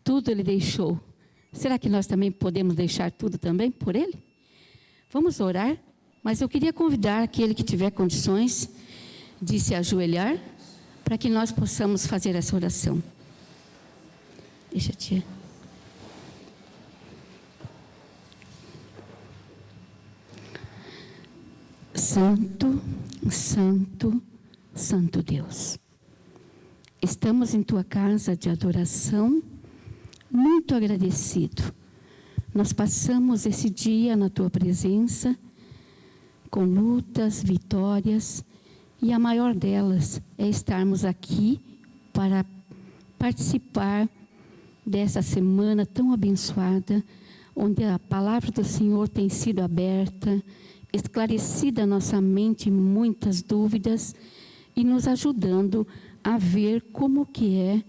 tudo Ele deixou, será que nós também podemos deixar tudo também por Ele? Vamos orar, mas eu queria convidar aquele que tiver condições de se ajoelhar, para que nós possamos fazer essa oração. Deixa, tia. Santo, Santo, Santo Deus. Estamos em Tua casa de adoração, muito agradecido. Nós passamos esse dia na Tua presença, com lutas, vitórias, e a maior delas é estarmos aqui para participar dessa semana tão abençoada, onde a palavra do Senhor tem sido aberta, esclarecida a nossa mente muitas dúvidas e nos ajudando a ver como que é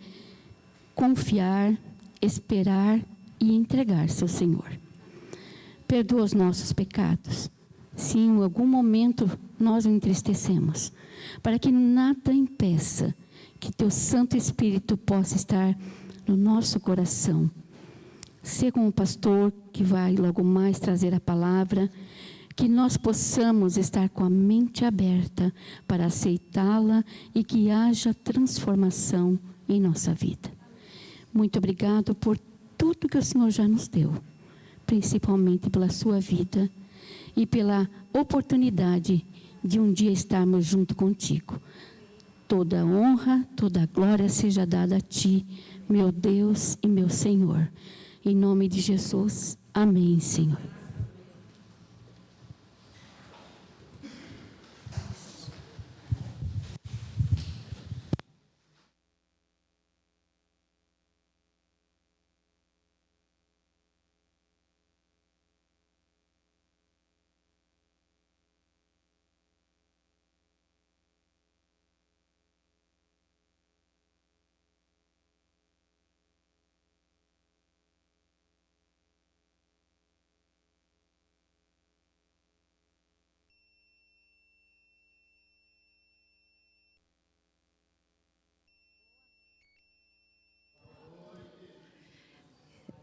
confiar, esperar e entregar-se ao Senhor. Perdoa os nossos pecados, se em algum momento nós o entristecemos, para que nada impeça que Teu Santo Espírito possa estar no nosso coração. Ser como o pastor que vai logo mais trazer a palavra, que nós possamos estar com a mente aberta para aceitá-la e que haja transformação em nossa vida. Muito obrigado por tudo que o Senhor já nos deu, principalmente pela sua vida e pela oportunidade de um dia estarmos junto contigo. Toda honra, toda glória seja dada a Ti, meu Deus e meu Senhor. Em nome de Jesus, amém, Senhor.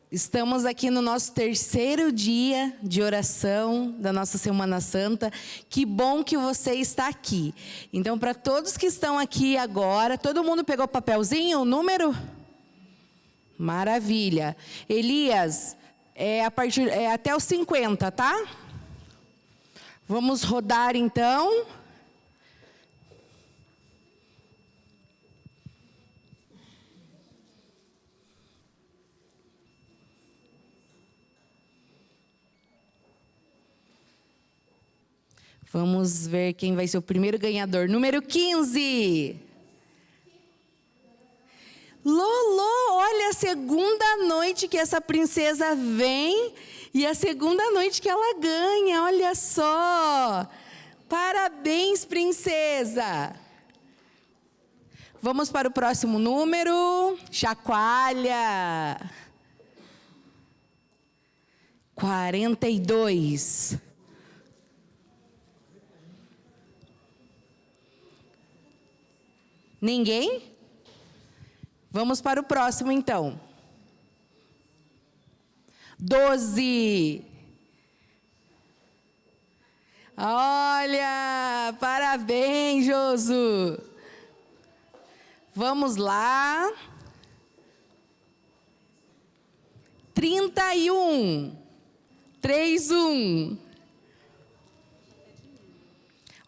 Estamos aqui no nosso terceiro dia de oração da nossa Semana Santa. Que bom que você está aqui. Então, para todos que estão aqui agora, todo mundo pegou o papelzinho, o número? Maravilha. Elias, até os 50, tá? Vamos rodar então. Vamos ver quem vai ser o primeiro ganhador. Número 15. Lolo, olha, a segunda noite que essa princesa vem e a segunda noite que ela ganha, olha só. Parabéns, princesa. Vamos para o próximo número. Chacoalha. 42. Ninguém? Vamos para o próximo, então. 12. Olha, parabéns, Josu. Vamos lá. 31. 31.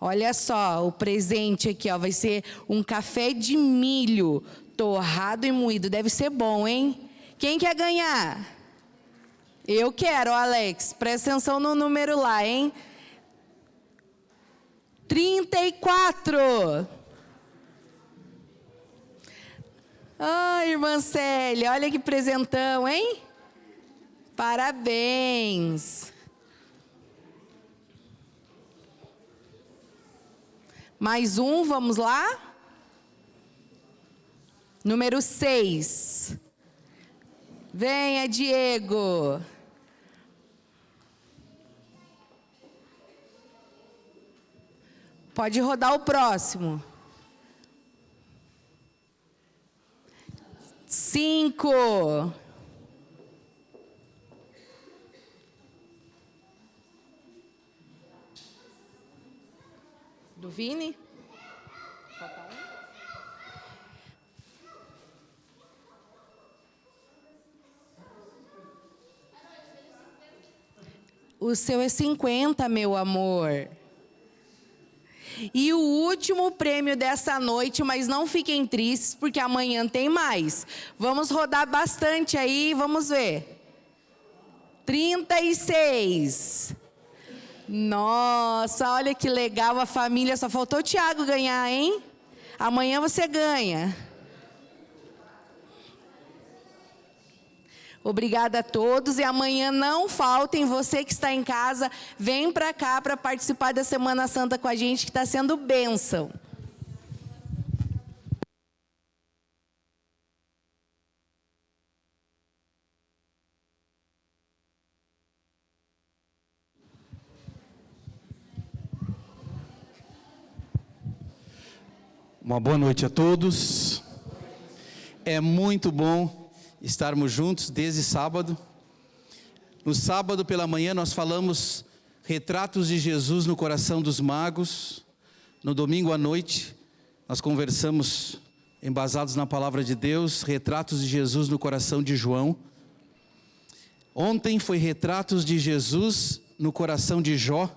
Olha só, o presente aqui, ó, vai ser um café de milho, torrado e moído. Deve ser bom, hein? Quem quer ganhar? Eu quero, Alex. Presta atenção no número lá, hein? 34. Ai, irmã Célia, olha que presentão, hein? Parabéns. Mais um, vamos lá. Número 6. Venha, Diego. Pode rodar o próximo. 5. Vini? O seu é 50, meu amor. E o último prêmio dessa noite, mas não fiquem tristes, porque amanhã tem mais. Vamos rodar bastante aí, vamos ver. 36. Nossa, olha que legal a família. Só faltou o Thiago ganhar, hein? Amanhã você ganha. Obrigada a todos e amanhã não faltem, você que está em casa, vem para cá para participar da Semana Santa com a gente, que está sendo bênção. Uma boa noite a todos. É muito bom estarmos juntos desde sábado. No sábado pela manhã nós falamos retratos de Jesus no coração dos magos. No domingo à noite nós conversamos, embasados na palavra de Deus, retratos de Jesus no coração de João. Ontem foi retratos de Jesus no coração de Jó.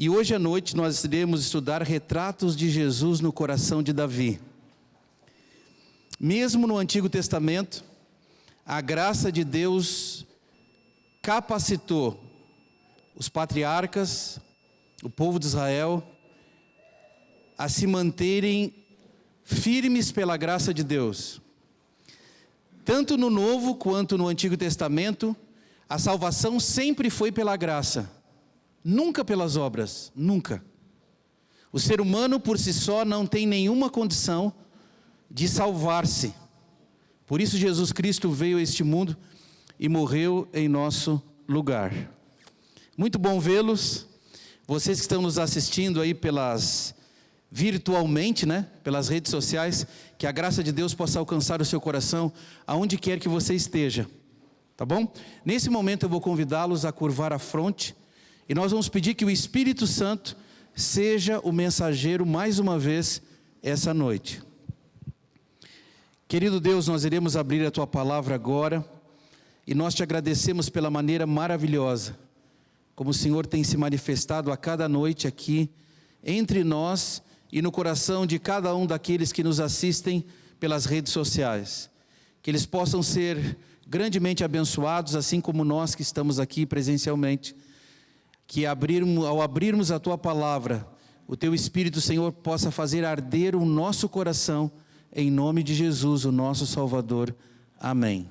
E hoje à noite nós iremos estudar retratos de Jesus no coração de Davi. Mesmo no Antigo Testamento, a graça de Deus capacitou os patriarcas, o povo de Israel, a se manterem firmes pela graça de Deus. Tanto no Novo quanto no Antigo Testamento, a salvação sempre foi pela graça, nunca pelas obras, nunca. O ser humano por si só não tem nenhuma condição de salvar-se. Por isso Jesus Cristo veio a este mundo e morreu em nosso lugar. Muito bom vê-los. Vocês que estão nos assistindo aí virtualmente, pelas redes sociais, que a graça de Deus possa alcançar o seu coração aonde quer que você esteja. Tá bom? Nesse momento eu vou convidá-los a curvar a fronte e nós vamos pedir que o Espírito Santo seja o mensageiro mais uma vez essa noite. Querido Deus, nós iremos abrir a Tua palavra agora e nós te agradecemos pela maneira maravilhosa como o Senhor tem se manifestado a cada noite aqui entre nós e no coração de cada um daqueles que nos assistem pelas redes sociais. Que eles possam ser grandemente abençoados, assim como nós que estamos aqui presencialmente. Que ao abrirmos a Tua palavra, o Teu Espírito, Senhor, possa fazer arder o nosso coração, em nome de Jesus, o nosso Salvador. Amém.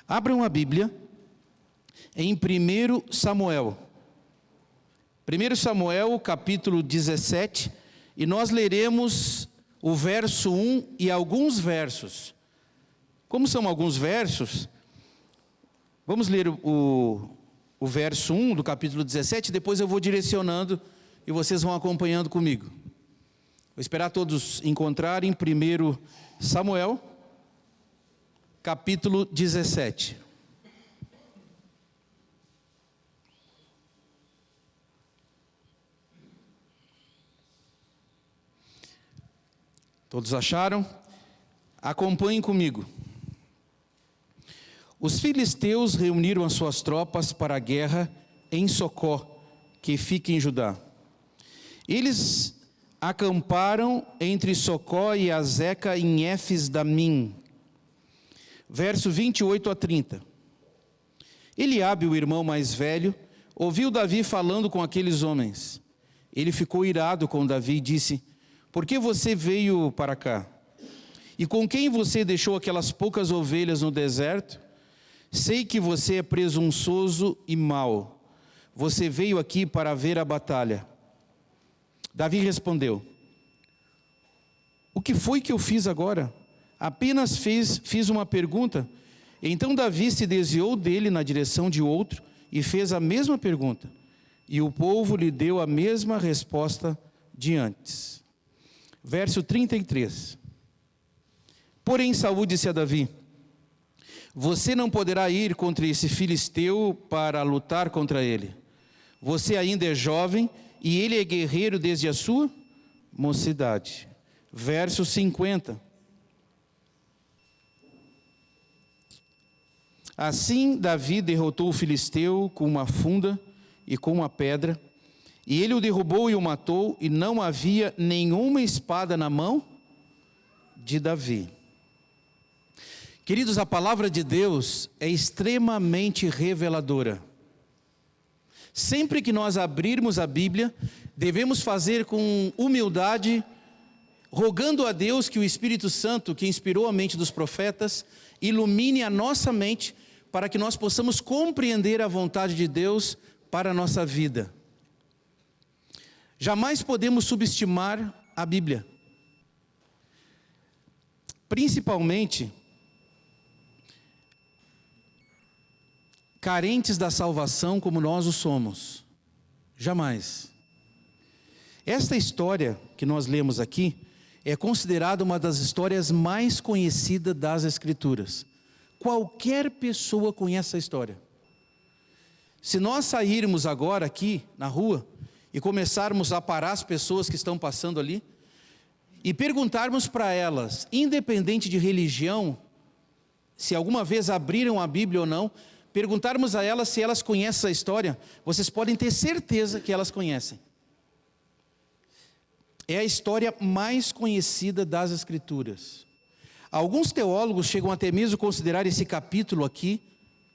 Abram a Bíblia em 1 Samuel. 1 Samuel, capítulo 17, e nós leremos o verso 1 e alguns versos. Como são alguns versos, vamos ler o verso 1 do capítulo 17, depois eu vou direcionando e vocês vão acompanhando comigo. Vou esperar todos encontrarem 1 Samuel, capítulo 17. Todos acharam? Acompanhem comigo. Os filisteus reuniram as suas tropas para a guerra em Socó, que fica em Judá. Eles acamparam entre Socó e Azeca em Éfes-Damim. Verso 28 a 30. Eliabe, o irmão mais velho, ouviu Davi falando com aqueles homens. Ele ficou irado com Davi e disse: por que você veio para cá? E com quem você deixou aquelas poucas ovelhas no deserto? Sei que você é presunçoso e mau. Você veio aqui para ver a batalha. Davi respondeu: o que foi que eu fiz agora? Apenas fiz uma pergunta. Então Davi se desviou dele na direção de outro e fez a mesma pergunta. E o povo lhe deu a mesma resposta de antes. Verso 33. Porém Saul disse a Davi: você não poderá ir contra esse filisteu para lutar contra ele. Você ainda é jovem e ele é guerreiro desde a sua mocidade. Verso 50. Assim Davi derrotou o filisteu com uma funda e com uma pedra, e ele o derrubou e o matou, e não havia nenhuma espada na mão de Davi. Queridos, a palavra de Deus é extremamente reveladora. Sempre que nós abrirmos a Bíblia, devemos fazer com humildade, rogando a Deus que o Espírito Santo, que inspirou a mente dos profetas, ilumine a nossa mente, para que nós possamos compreender a vontade de Deus para a nossa vida. Jamais podemos subestimar a Bíblia. Principalmente, carentes da salvação como nós o somos. Jamais. Esta história que nós lemos aqui é considerada uma das histórias mais conhecidas das Escrituras. Qualquer pessoa conhece a história. Se nós sairmos agora aqui na rua e começarmos a parar as pessoas que estão passando ali e perguntarmos para elas, independente de religião, se alguma vez abriram a Bíblia ou não, perguntarmos a elas se elas conhecem essa história, vocês podem ter certeza que elas conhecem. É a história mais conhecida das Escrituras. Alguns teólogos chegam até mesmo a considerar esse capítulo aqui,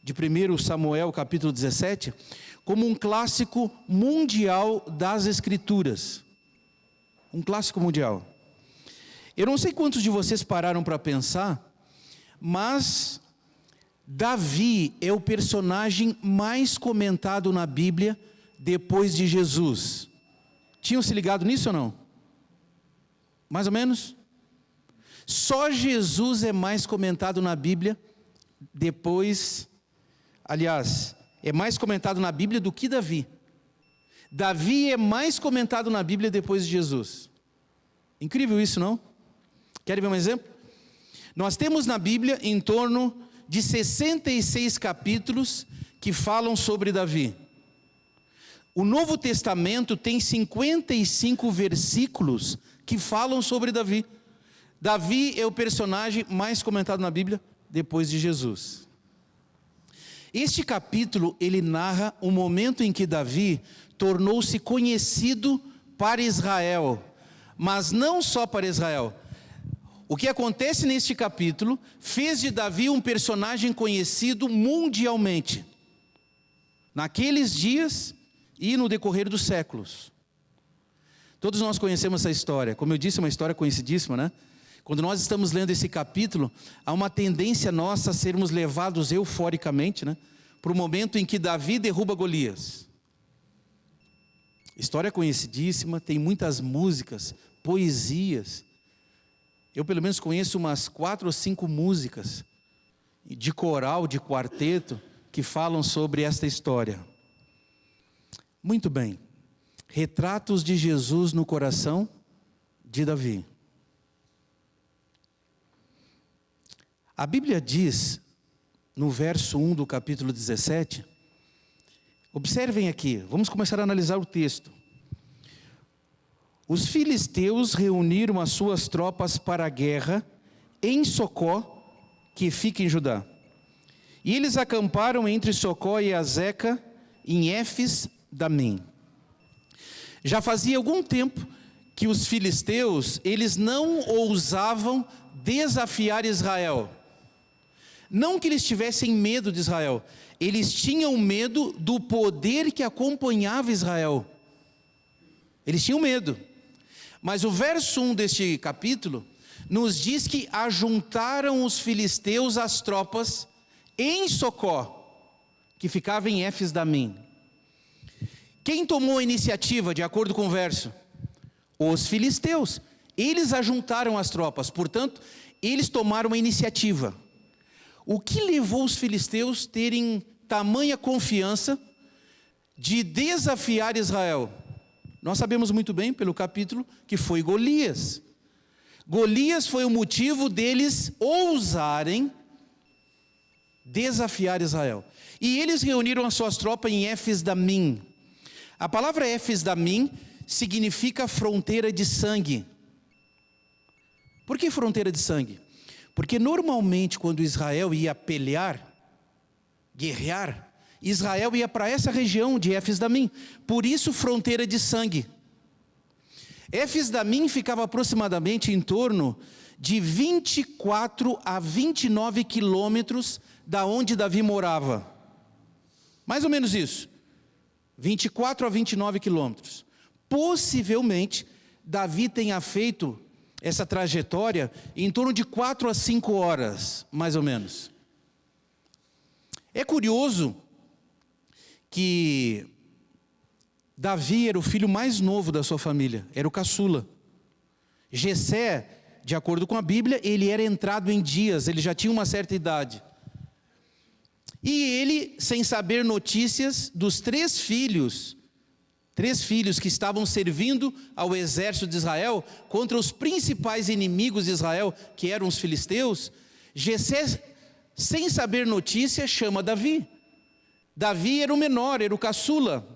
de 1 Samuel, capítulo 17, como um clássico mundial das Escrituras. Um clássico mundial. Eu não sei quantos de vocês pararam para pensar, mas Davi é o personagem mais comentado na Bíblia depois de Jesus. Tinham se ligado nisso ou não? Mais ou menos? Só Jesus é mais comentado na Bíblia depois, aliás, é mais comentado na Bíblia do que Davi. Davi é mais comentado na Bíblia depois de Jesus. Incrível isso, não? Querem ver um exemplo? Nós temos na Bíblia em torno de 66 capítulos que falam sobre Davi. O Novo Testamento tem 55 versículos que falam sobre Davi. Davi é o personagem mais comentado na Bíblia depois de Jesus. Este capítulo, ele narra o momento em que Davi tornou-se conhecido para Israel, mas não só para Israel. O que acontece neste capítulo fez de Davi um personagem conhecido mundialmente, naqueles dias e no decorrer dos séculos. Todos nós conhecemos essa história, como eu disse, é uma história conhecidíssima, né? Quando nós estamos lendo esse capítulo, há uma tendência nossa a sermos levados euforicamente, né, para o momento em que Davi derruba Golias. História conhecidíssima, tem muitas músicas, poesias. Eu pelo menos conheço umas 4 ou 5 músicas de coral, de quarteto, que falam sobre esta história. Muito bem. Retratos de Jesus no coração de Davi. A Bíblia diz, no verso 1 do capítulo 17, observem aqui, vamos começar a analisar o texto. Os filisteus reuniram as suas tropas para a guerra em Socó, que fica em Judá. E eles acamparam entre Socó e Azeca, em Éfes-Damim. Já fazia algum tempo que os filisteus, eles não ousavam desafiar Israel. Não que eles tivessem medo de Israel, eles tinham medo do poder que acompanhava Israel. Eles tinham medo. Mas o verso 1 deste capítulo nos diz que ajuntaram os filisteus às tropas em Socó, que ficava em Éfes-Damim. Quem tomou a iniciativa, de acordo com o verso? Os filisteus. Eles ajuntaram as tropas, portanto, eles tomaram a iniciativa. O que levou os filisteus a terem tamanha confiança de desafiar Israel? Nós sabemos muito bem, pelo capítulo, que foi Golias. Golias foi o motivo deles ousarem desafiar Israel. E eles reuniram as suas tropas em Éfes-Damim. A palavra Éfes-Damim significa fronteira de sangue. Por que fronteira de sangue? Porque normalmente quando Israel ia pelear, guerrear, Israel ia para essa região de Éfes-Damim. Por isso fronteira de sangue. Éfes-Damim ficava aproximadamente em torno de 24 a 29 quilômetros da onde Davi morava. Mais ou menos isso. 24 a 29 quilômetros. Possivelmente, Davi tenha feito essa trajetória em torno de 4 a 5 horas, mais ou menos. É curioso que Davi era o filho mais novo da sua família, era o caçula. Jessé, de acordo com a Bíblia, ele era entrado em dias, ele já tinha uma certa idade. E ele, sem saber notícias dos três filhos que estavam servindo ao exército de Israel contra os principais inimigos de Israel, que eram os filisteus, Jessé, sem saber notícia, chama Davi. Davi era o menor, era o caçula.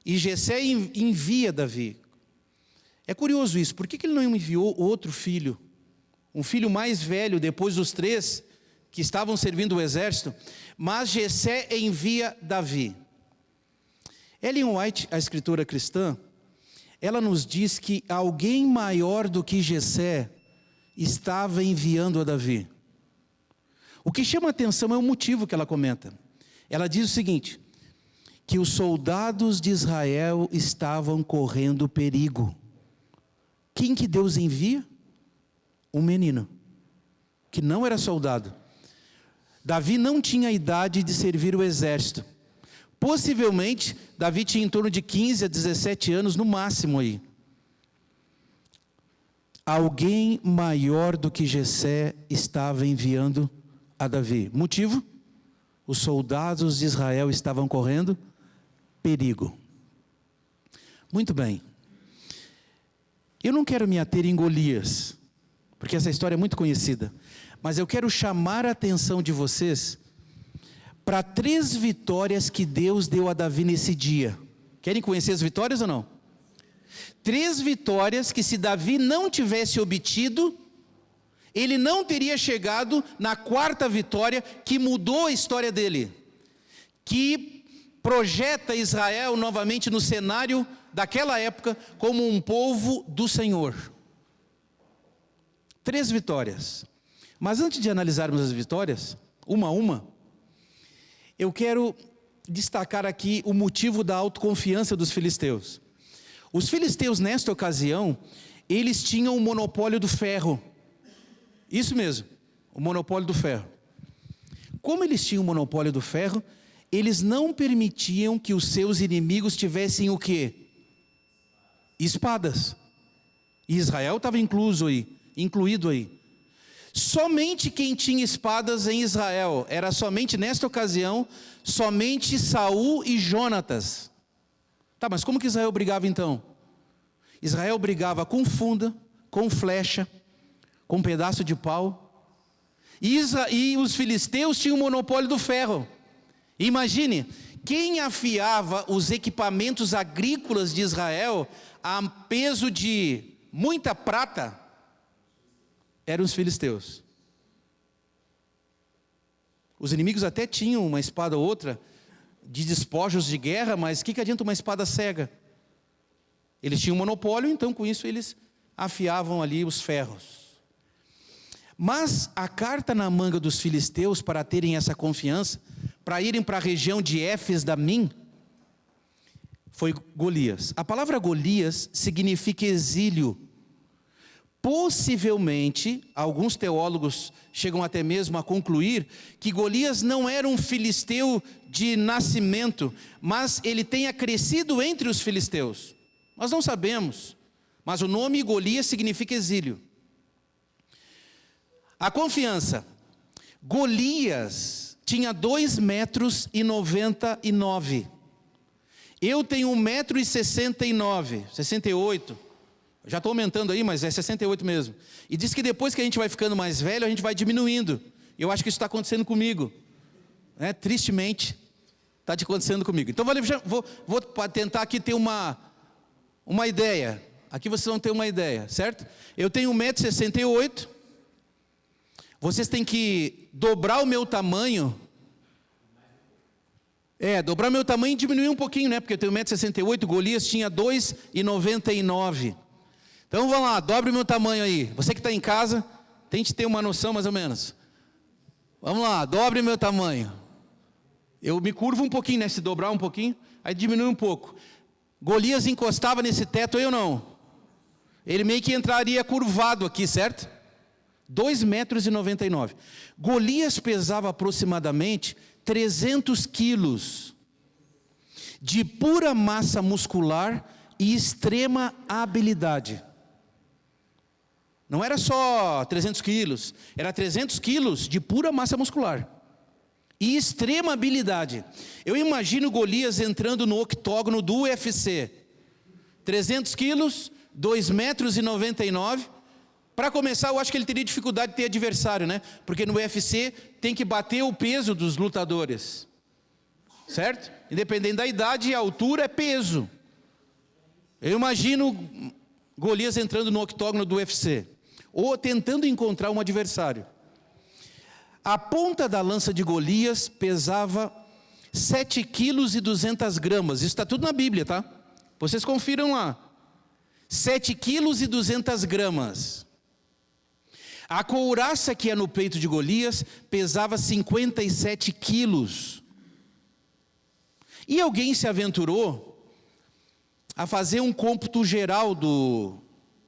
E Jessé envia Davi. É curioso isso, por que ele não enviou outro filho? Um filho mais velho, depois dos três que estavam servindo o exército, mas Jessé envia Davi. Ellen White, a escritora cristã, ela nos diz que alguém maior do que Jessé estava enviando a Davi. O que chama a atenção é o motivo que ela comenta. Ela diz o seguinte, que os soldados de Israel estavam correndo perigo. Quem que Deus envia? Um menino, que não era soldado. Davi não tinha idade de servir o exército. Possivelmente, Davi tinha em torno de 15 a 17 anos no máximo aí. Alguém maior do que Jessé estava enviando a Davi. Motivo? Os soldados de Israel estavam correndo perigo. Muito bem. Eu não quero me ater em Golias, porque essa história é muito conhecida. Mas eu quero chamar a atenção de vocês para 3 vitórias que Deus deu a Davi nesse dia. Querem conhecer as vitórias ou não? 3 vitórias que, se Davi não tivesse obtido, ele não teria chegado na 4ª vitória, que mudou a história dele, que projeta Israel novamente no cenário daquela época como um povo do Senhor. 3 vitórias. Mas antes de analisarmos as vitórias, uma a uma, eu quero destacar aqui o motivo da autoconfiança dos filisteus. Os filisteus, nesta ocasião, eles tinham o monopólio do ferro. Isso mesmo, o monopólio do ferro. Como eles tinham o monopólio do ferro, eles não permitiam que os seus inimigos tivessem o quê? Espadas. E Israel estava incluído aí. Somente quem tinha espadas em Israel, era somente nesta ocasião, somente Saul e Jonatas. Tá, mas como que Israel brigava então? Israel brigava com funda, com flecha, com um pedaço de pau. E os filisteus tinham o monopólio do ferro. Imagine, quem afiava os equipamentos agrícolas de Israel a peso de muita prata eram os filisteus. Os inimigos até tinham uma espada ou outra de despojos de guerra, mas o que adianta uma espada cega? Eles tinham monopólio, então com isso eles afiavam ali os ferros. Mas a carta na manga dos filisteus para terem essa confiança, para irem para a região de Éfes-Damim, foi Golias. A palavra Golias significa exílio. Possivelmente, alguns teólogos chegam até mesmo a concluir que Golias não era um filisteu de nascimento, mas ele tenha crescido entre os filisteus. Nós não sabemos, mas o nome Golias significa exílio. A confiança. Golias tinha 2,99 metros. Eu tenho 1,69 m, 68. Já estou aumentando aí, mas é 68 mesmo. E diz que depois que a gente vai ficando mais velho, a gente vai diminuindo. Eu acho que isso está acontecendo comigo. Tristemente, está te acontecendo comigo. Então vou tentar aqui ter uma ideia. Aqui vocês vão ter uma ideia, certo? Eu tenho 1,68 m. Vocês têm que dobrar o meu tamanho. Dobrar o meu tamanho e diminuir um pouquinho, né? Porque eu tenho 1,68 m, Golias tinha 2,99 m. Então vamos lá, dobre o meu tamanho aí. Você que está em casa, tente ter uma noção mais ou menos. Vamos lá, dobre o meu tamanho. Eu me curvo um pouquinho, né? Se dobrar um pouquinho, aí diminui um pouco. Golias encostava nesse teto aí ou não? Ele meio que entraria curvado aqui, certo? 2,99 m. Golias pesava aproximadamente 300 quilos de pura massa muscular e extrema habilidade. Não era só 300 quilos, era 300 quilos de pura massa muscular e extrema habilidade. Eu imagino Golias entrando no octógono do UFC. 300 quilos, 2,99 m. Para começar, eu acho que ele teria dificuldade de ter adversário, né? Porque no UFC tem que bater o peso dos lutadores, certo? Independente da idade e altura, é peso. Eu imagino Golias entrando no octógono do UFC, ou tentando encontrar um adversário. A ponta da lança de Golias pesava 7,2 kg. Isso está tudo na Bíblia, tá? Vocês confiram lá. 7,2 kg. A couraça que ia no peito de Golias pesava 57 quilos. E alguém se aventurou a fazer um cômputo geral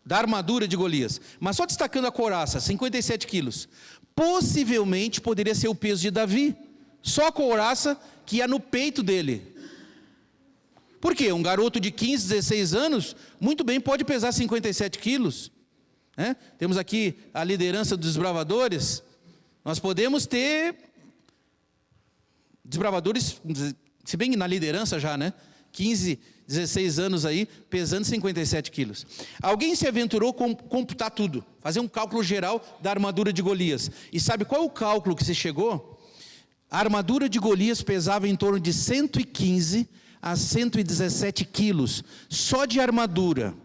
da armadura de Golias, mas só destacando a couraça, 57 quilos. Possivelmente poderia ser o peso de Davi, só a couraça que ia no peito dele. Por quê? Um garoto de 15, 16 anos, muito bem pode pesar 57 quilos. Temos aqui a liderança dos desbravadores. Nós podemos ter desbravadores, se bem que na liderança já, 15, 16 anos aí, pesando 57 quilos. Alguém se aventurou a computar tudo, fazer um cálculo geral da armadura de Golias. E sabe qual é o cálculo que se chegou? A armadura de Golias pesava em torno de 115 a 117 quilos, só de armadura.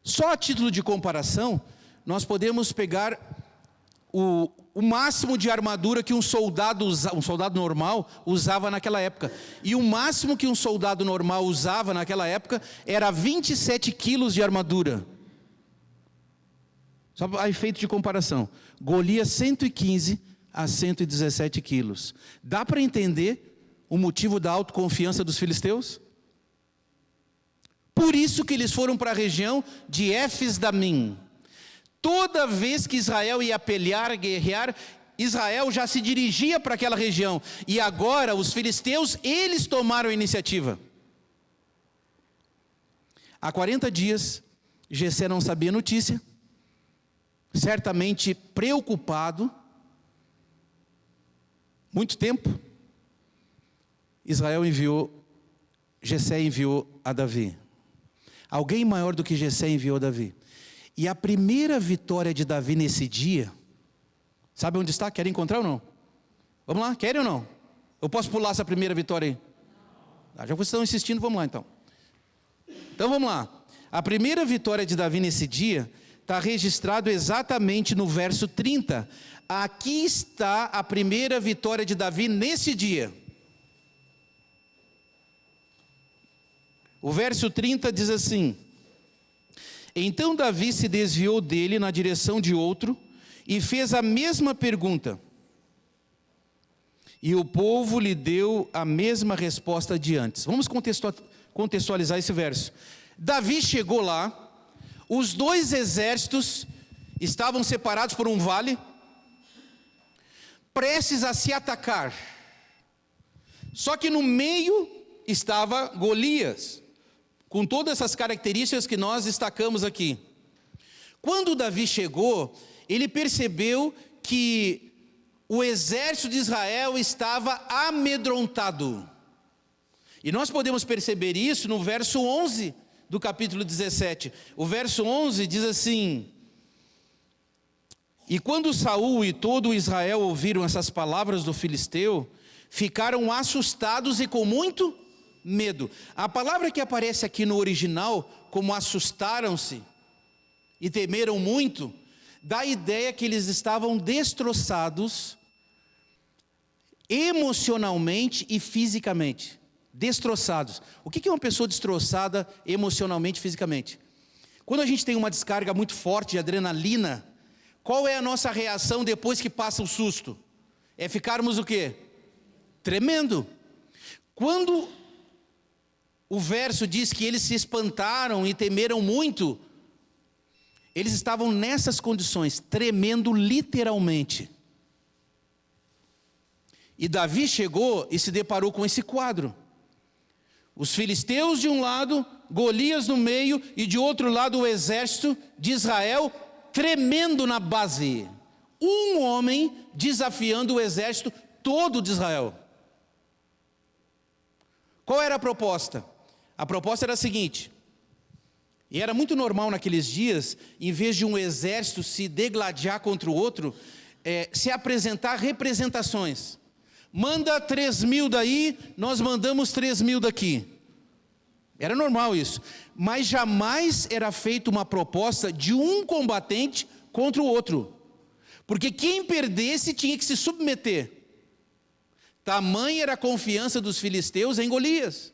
Só a título de comparação, nós podemos pegar o máximo de armadura que um soldado normal usava naquela época. E o máximo que um soldado normal usava naquela época era 27 quilos de armadura. Só a efeito de comparação. Golias 115 a 117 quilos. Dá para entender o motivo da autoconfiança dos filisteus? Por isso que eles foram para a região de Éfes-Damim. Toda vez que Israel ia pelear, guerrear, Israel já se dirigia para aquela região. E agora os filisteus, eles tomaram a iniciativa. Há 40 dias, Jessé não sabia notícia, certamente preocupado, muito tempo, Jessé enviou a Davi. Alguém maior do que Jessé enviou Davi. E a primeira vitória de Davi nesse dia, sabe onde está? Querem encontrar ou não? Vamos lá, querem ou não? Eu posso pular essa primeira vitória aí? Já que vocês estão insistindo, vamos lá então. Então vamos lá. A primeira vitória de Davi nesse dia está registrado exatamente no verso 30. Aqui está a primeira vitória de Davi nesse dia. O verso 30 diz assim: então Davi se desviou dele na direção de outro e fez a mesma pergunta. E o povo lhe deu a mesma resposta de antes. Vamos contextualizar esse verso. Davi chegou lá, os dois exércitos estavam separados por um vale, prestes a se atacar. Só que no meio estava Golias, com todas essas características que nós destacamos aqui. Quando Davi chegou, ele percebeu que o exército de Israel estava amedrontado. E nós podemos perceber isso no verso 11 do capítulo 17. O verso 11 diz assim: e quando Saul e todo Israel ouviram essas palavras do filisteu, ficaram assustados e com muito medo. A palavra que aparece aqui no original, como assustaram-se e temeram muito, dá a ideia que eles estavam destroçados emocionalmente e fisicamente. Destroçados. O que é uma pessoa destroçada emocionalmente e fisicamente? Quando a gente tem uma descarga muito forte de adrenalina, qual é a nossa reação depois que passa o susto? É ficarmos o quê? Tremendo. Quando o verso diz que eles se espantaram e temeram muito, eles estavam nessas condições, tremendo literalmente. E Davi chegou e se deparou com esse quadro. Os filisteus de um lado, Golias no meio, e de outro lado o exército de Israel tremendo na base. Um homem desafiando o exército todo de Israel. Qual era a proposta? A proposta era a seguinte, e era muito normal naqueles dias, em vez de um exército se degladiar contra o outro, se apresentar representações. Manda 3.000 daí, nós mandamos 3.000 daqui. Era normal isso. Mas jamais era feita uma proposta de um combatente contra o outro. Porque quem perdesse tinha que se submeter. Tamanha era a confiança dos filisteus em Golias.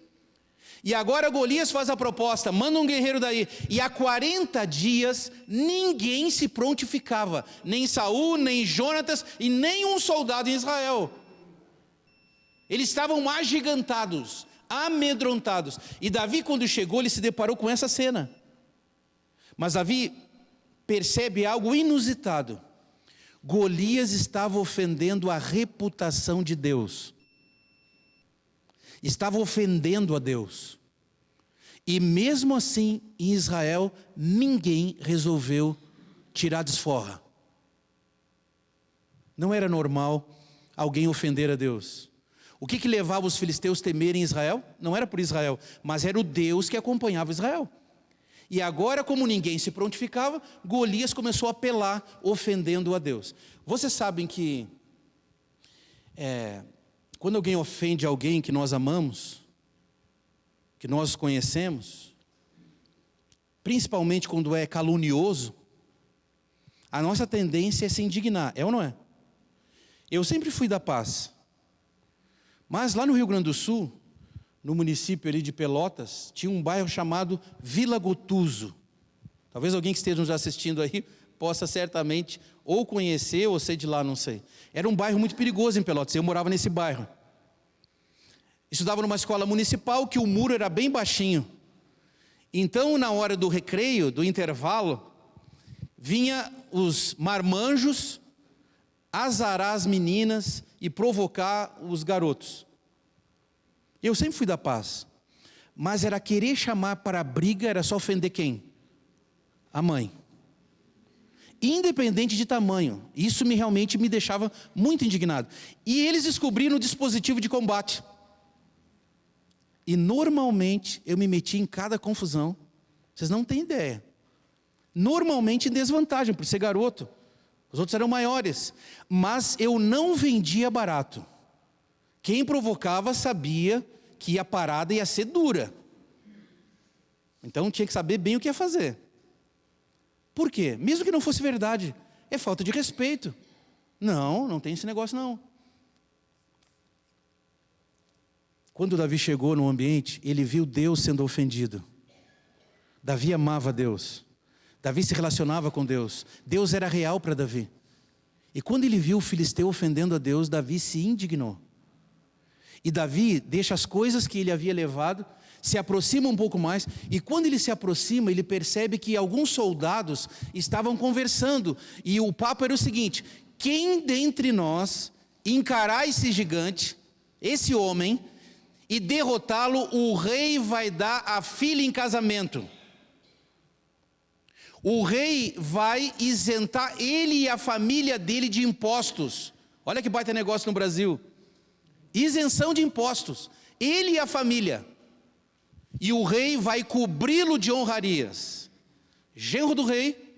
E agora Golias faz a proposta, manda um guerreiro daí. E há 40 dias ninguém se prontificava. Nem Saul, nem Jonatas e nem um soldado em Israel. Eles estavam agigantados, amedrontados. E Davi, quando chegou, ele se deparou com essa cena. Mas Davi percebe algo inusitado. Golias estava ofendendo a reputação de Deus. Estava ofendendo a Deus. E mesmo assim, em Israel, ninguém resolveu tirar desforra. Não era normal alguém ofender a Deus. O que levava os filisteus a temerem Israel? Não era por Israel, mas era o Deus que acompanhava Israel. E agora, como ninguém se prontificava, Golias começou a apelar, ofendendo a Deus. Vocês sabem que quando alguém ofende alguém que nós amamos, que nós conhecemos, principalmente quando é calunioso, a nossa tendência é se indignar, é ou não é? Eu sempre fui da paz. Mas lá no Rio Grande do Sul, no município ali de Pelotas, tinha um bairro chamado Vila Gotuso. Talvez alguém que esteja nos assistindo aí possa certamente ou conhecer ou ser de lá, não sei. Era um bairro muito perigoso em Pelotas, eu morava nesse bairro. Estudava numa escola municipal que o muro era bem baixinho. Então, na hora do recreio, do intervalo, vinha os marmanjos azarar as meninas e provocar os garotos. Eu sempre fui da paz, mas era querer chamar para a briga, era só ofender quem? A mãe. Independente de tamanho, isso realmente me deixava muito indignado. E eles descobriram o dispositivo de combate. E normalmente eu me meti em cada confusão, vocês não têm ideia. Normalmente em desvantagem, por ser garoto. Os outros eram maiores, mas eu não vendia barato. Quem provocava sabia que a parada ia ser dura. Então tinha que saber bem o que ia fazer. Por quê? Mesmo que não fosse verdade, é falta de respeito. Não tem esse negócio não. Quando Davi chegou no ambiente, ele viu Deus sendo ofendido. Davi amava Deus. Davi se relacionava com Deus. Deus era real para Davi. E quando ele viu o filisteu ofendendo a Deus, Davi se indignou. E Davi deixa as coisas que ele havia levado, se aproxima um pouco mais, e quando ele se aproxima, ele percebe que alguns soldados estavam conversando, e o papo era o seguinte: quem dentre nós encarar esse gigante, esse homem, e derrotá-lo, o rei vai dar a filha em casamento. O rei vai isentar ele e a família dele de impostos. Olha que baita negócio no Brasil. Isenção de impostos. Ele e a família. E o rei vai cobri-lo de honrarias. Genro do rei,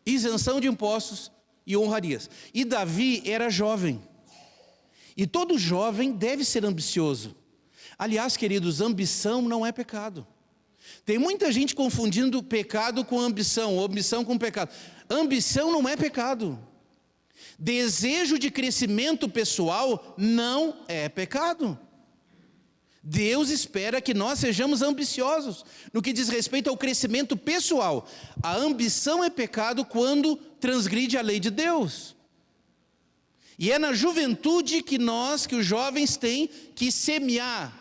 isenção de impostos e honrarias. E Davi era jovem. E todo jovem deve ser ambicioso. Aliás, queridos, ambição não é pecado. Tem muita gente confundindo pecado com ambição, ou ambição com pecado. Ambição não é pecado. Desejo de crescimento pessoal não é pecado. Deus espera que nós sejamos ambiciosos no que diz respeito ao crescimento pessoal. A ambição é pecado quando transgride a lei de Deus. E é na juventude que os jovens têm que semear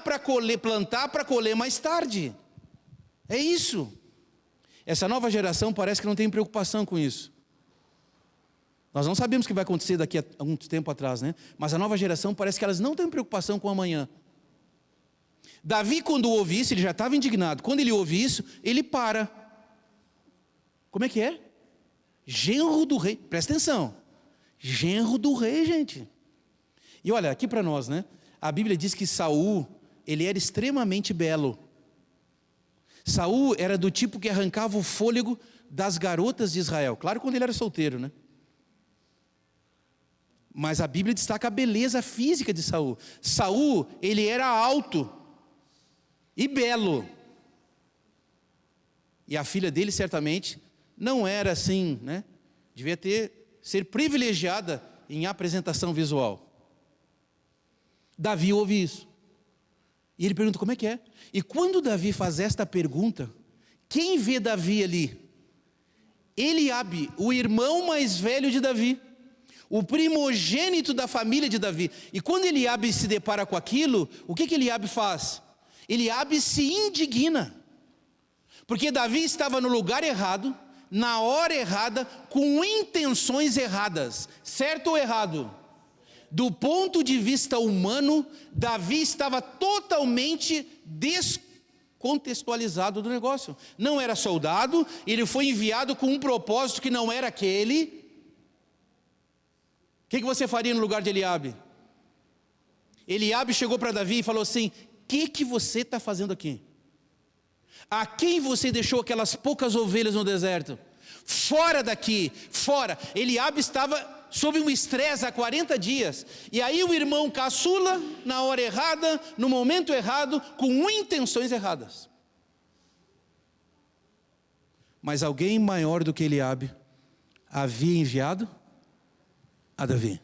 para colher, plantar para colher mais tarde. É isso. Essa nova geração parece que não tem preocupação com isso. Nós não sabemos o que vai acontecer daqui a algum tempo atrás, né? Mas a nova geração parece que elas não têm preocupação com o amanhã. Davi, quando ouve isso, ele já estava indignado. Quando ele ouve isso, ele para. Como é que é? Genro do rei. Presta atenção. Genro do rei, gente. E olha, aqui para nós, né? A Bíblia diz que Saul, ele era extremamente belo. Saul era do tipo que arrancava o fôlego das garotas de Israel. Claro, quando ele era solteiro, né? Mas a Bíblia destaca a beleza física de Saul. Saul, ele era alto e belo. E a filha dele, certamente, não era assim, né? Devia ser privilegiada em apresentação visual. Davi ouve isso. E ele pergunta, como é que é? E quando Davi faz esta pergunta, quem vê Davi ali? Eliabe, o irmão mais velho de Davi. O primogênito da família de Davi. E quando Eliabe se depara com aquilo, o que Eliabe faz? Eliabe se indigna. Porque Davi estava no lugar errado, na hora errada, com intenções erradas. Certo ou errado? Do ponto de vista humano, Davi estava totalmente descontextualizado do negócio. Não era soldado, ele foi enviado com um propósito que não era aquele. O que você faria no lugar de Eliabe? Eliabe chegou para Davi e falou assim, o que você está fazendo aqui? A quem você deixou aquelas poucas ovelhas no deserto? Fora daqui, fora. Eliabe estava sob um estresse há 40 dias. E aí o irmão caçula, na hora errada, no momento errado, com intenções erradas. Mas alguém maior do que Eliabe havia enviado a Davi.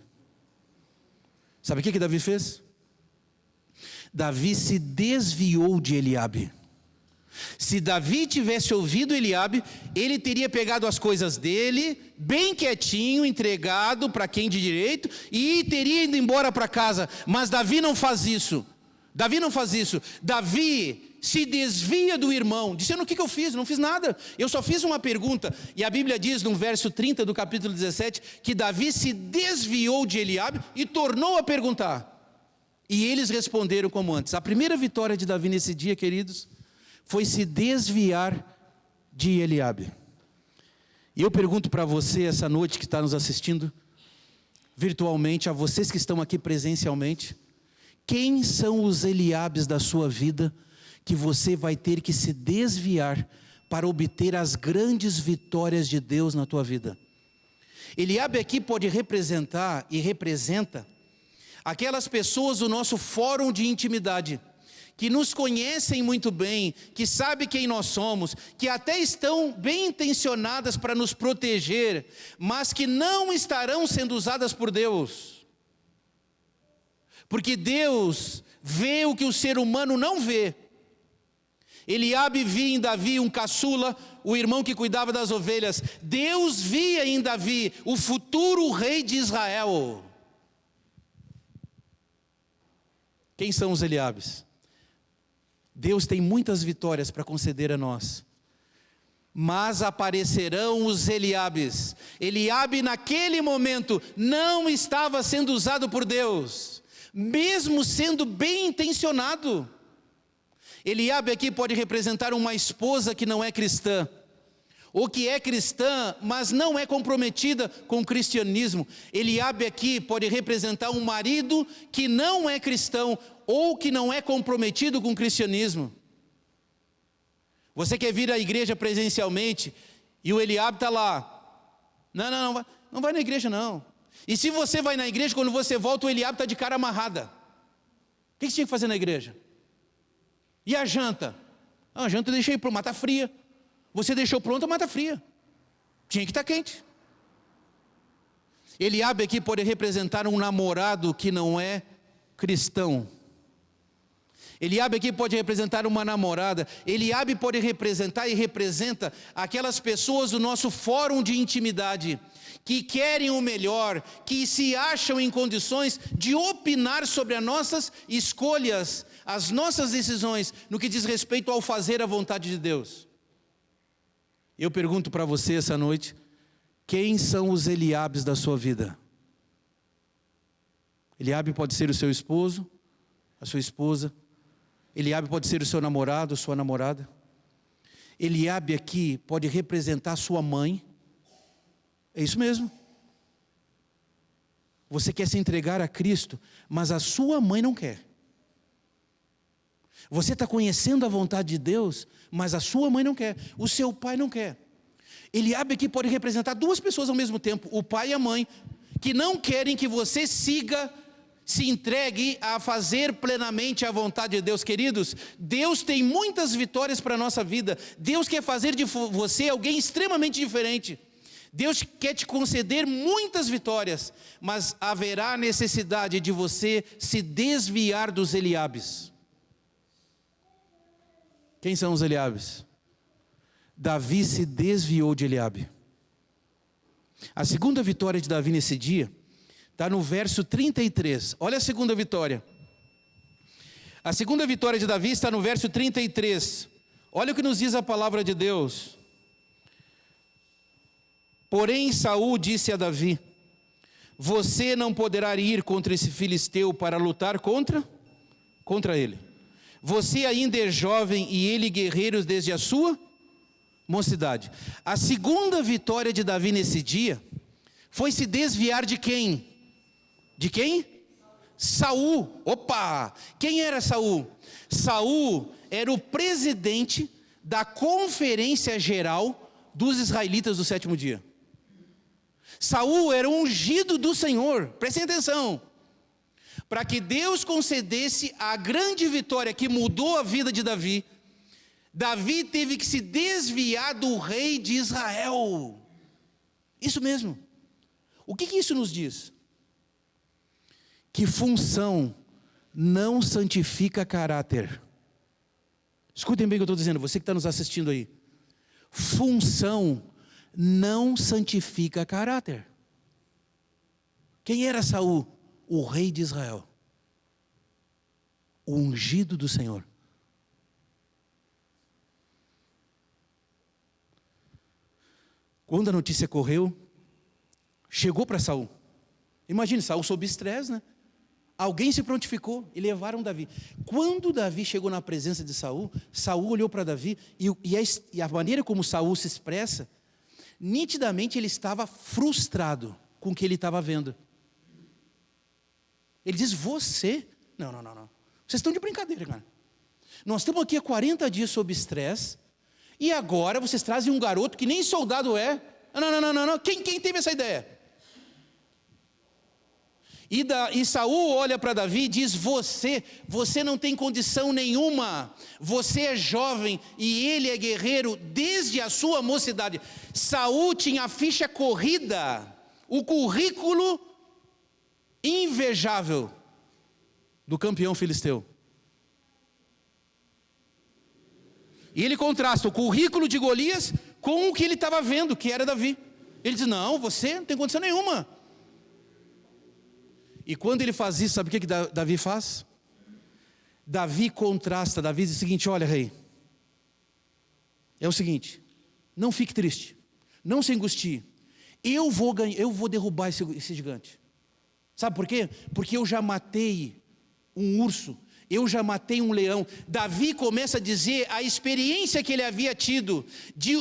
Sabe o que Davi fez? Davi se desviou de Eliabe. Se Davi tivesse ouvido Eliabe, ele teria pegado as coisas dele, bem quietinho, entregado para quem de direito, e teria ido embora para casa. Mas Davi não faz isso. Davi não faz isso. Davi se desvia do irmão, dizendo, o que eu fiz? Não fiz nada, eu só fiz uma pergunta. E a Bíblia diz no verso 30 do capítulo 17, que Davi se desviou de Eliabe e tornou a perguntar. E eles responderam como antes. A primeira vitória de Davi nesse dia, queridos, foi se desviar de Eliabe. E eu pergunto para você essa noite que está nos assistindo virtualmente, a vocês que estão aqui presencialmente, quem são os Eliabes da sua vida que você vai ter que se desviar para obter as grandes vitórias de Deus na tua vida? Eliabe aqui pode representar e representa aquelas pessoas do nosso fórum de intimidade, que nos conhecem muito bem, que sabem quem nós somos, que até estão bem intencionadas para nos proteger, mas que não estarão sendo usadas por Deus. Porque Deus vê o que o ser humano não vê. Eliabe via em Davi um caçula, o irmão que cuidava das ovelhas. Deus via em Davi o futuro rei de Israel. Quem são os Eliabes? Deus tem muitas vitórias para conceder a nós. Mas aparecerão os Eliabes. Eliabe naquele momento não estava sendo usado por Deus, mesmo sendo bem intencionado. Eliabe aqui pode representar uma esposa que não é cristã, ou que é cristã, mas não é comprometida com o cristianismo. Eliabe aqui pode representar um marido que não é cristão, ou que não é comprometido com o cristianismo. Você quer vir à igreja presencialmente, e o Eliabe está lá. Não vai na igreja não. E se você vai na igreja, quando você volta, o Eliabe está de cara amarrada. O que você tinha que fazer na igreja? E a janta? A janta eu deixei pronta, mas está fria. Você deixou pronta, mas está fria. Tinha que estar quente. Eliabe aqui pode representar um namorado que não é cristão. Eliabe aqui pode representar uma namorada. Eliabe pode representar e representa aquelas pessoas do nosso fórum de intimidade, que querem o melhor, que se acham em condições de opinar sobre as nossas escolhas, as nossas decisões, no que diz respeito ao fazer a vontade de Deus. Eu pergunto para você essa noite, quem são os Eliabes da sua vida? Eliabe pode ser o seu esposo, a sua esposa. Eliabe pode ser o seu namorado, sua namorada. Eliabe aqui pode representar sua mãe. É isso mesmo. Você quer se entregar a Cristo, mas a sua mãe não quer. Você está conhecendo a vontade de Deus, mas a sua mãe não quer. O seu pai não quer. Eliabe aqui pode representar duas pessoas ao mesmo tempo, o pai e a mãe, que não querem que você siga, se entregue a fazer plenamente a vontade de Deus. Queridos, Deus tem muitas vitórias para a nossa vida. Deus quer fazer de você alguém extremamente diferente. Deus quer te conceder muitas vitórias, mas haverá necessidade de você se desviar dos Eliabes. Quem são os Eliabes? Davi se desviou de Eliabe. A segunda vitória de Davi nesse dia está no verso 33. Olha a segunda vitória. A segunda vitória de Davi está no verso 33. Olha o que nos diz a palavra de Deus. Porém Saul disse a Davi: você não poderá ir contra esse filisteu para lutar contra ele. Você ainda é jovem e ele guerreiros desde a sua mocidade. A segunda vitória de Davi nesse dia foi se desviar de quem? De quem? Saul. Opa! Quem era Saul? Saul era o presidente da conferência geral dos israelitas do sétimo dia. Saul era o ungido do Senhor. Prestem atenção. Para que Deus concedesse a grande vitória que mudou a vida de Davi, Davi teve que se desviar do rei de Israel. Isso mesmo. O que isso nos diz? Que função não santifica caráter. Escutem bem o que eu estou dizendo, você que está nos assistindo aí. Função não santifica caráter. Quem era Saul? O rei de Israel. O ungido do Senhor. Quando a notícia correu, chegou para Saul. Imagine, Saul sob estresse, né? Alguém se prontificou e levaram Davi. Quando Davi chegou na presença de Saul, Saul olhou para Davi e a maneira como Saul se expressa, nitidamente ele estava frustrado com o que ele estava vendo. Ele diz, você? Não. Vocês estão de brincadeira, cara. Nós estamos aqui há 40 dias sob estresse, e agora vocês trazem um garoto que nem soldado é. Não. Quem teve essa ideia? E Saul olha para Davi e diz, você não tem condição nenhuma. Você é jovem e ele é guerreiro desde a sua mocidade. Saul tinha a ficha corrida, o currículo invejável do campeão filisteu. E ele contrasta o currículo de Golias com o que ele estava vendo, que era Davi. Ele diz, não, você não tem condição nenhuma. E quando ele faz isso, sabe o que Davi faz? Davi contrasta, Davi diz o seguinte, olha rei, é o seguinte, não fique triste, não se angustie, eu vou derrubar esse gigante. Sabe por quê? Porque eu já matei um urso, eu já matei um leão. Davi começa a dizer a experiência que ele havia tido,